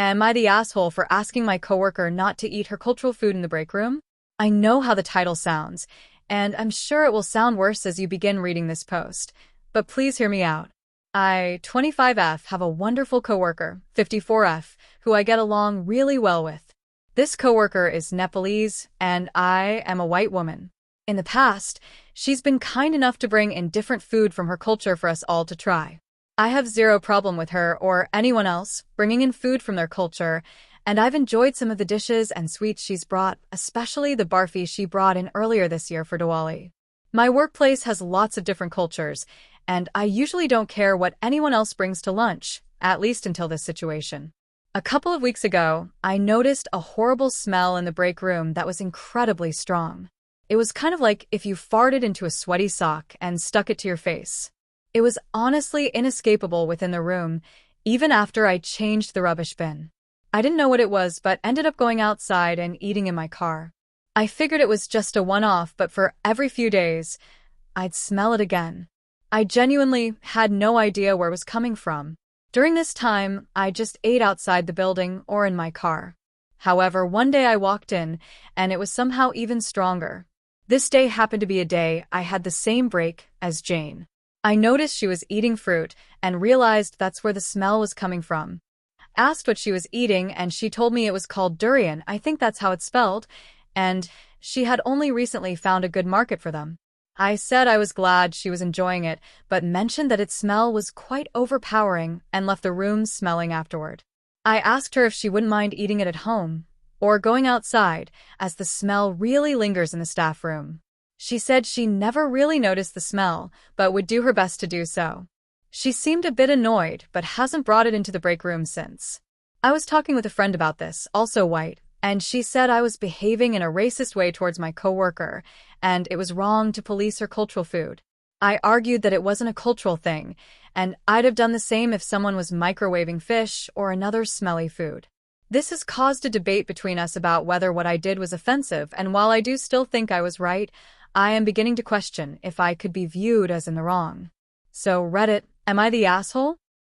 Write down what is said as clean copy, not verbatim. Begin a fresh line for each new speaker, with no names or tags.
Am I the asshole for asking my coworker not to eat her cultural food in the break room? I know how the title sounds, and I'm sure it will sound worse as you begin reading this post, but please hear me out. I, 25F, have a wonderful coworker, 54F, who I get along really well with. This coworker is Nepalese, and I am a white woman. In the past, she's been kind enough to bring in different food from her culture for us all to try. I have zero problem with her or anyone else bringing in food from their culture, and I've enjoyed some of the dishes and sweets she's brought, especially the barfi she brought in earlier this year for Diwali. My workplace has lots of different cultures, and I usually don't care what anyone else brings to lunch, at least until this situation. A couple of weeks ago, I noticed a horrible smell in the break room that was incredibly strong. It was kind of like if you farted into a sweaty sock and stuck it to your face. It was honestly inescapable within the room, even after I changed the rubbish bin. I didn't know what it was, but ended up going outside and eating in my car. I figured it was just a one-off, but for every few days, I'd smell it again. I genuinely had no idea where it was coming from. During this time, I just ate outside the building or in my car. However, one day I walked in, and it was somehow even stronger. This day happened to be a day I had the same break as Jane. I noticed she was eating fruit and realized that's where the smell was coming from. Asked what she was eating, and she told me it was called durian, I think that's how it's spelled, and she had only recently found a good market for them. I said I was glad she was enjoying it, but mentioned that its smell was quite overpowering and left the room smelling afterward. I asked her if she wouldn't mind eating it at home or going outside, as the smell really lingers in the staff room. She said she never really noticed the smell, but would do her best to do so. She seemed a bit annoyed, but hasn't brought it into the break room since. I was talking with a friend about this, also white, and she said I was behaving in a racist way towards my coworker, and it was wrong to police her cultural food. I argued that it wasn't a cultural thing, and I'd have done the same if someone was microwaving fish or another smelly food. This has caused a debate between us about whether what I did was offensive, and while I do still think I was right, I am beginning to question if I could be viewed as in the wrong. So, Reddit, am I the asshole?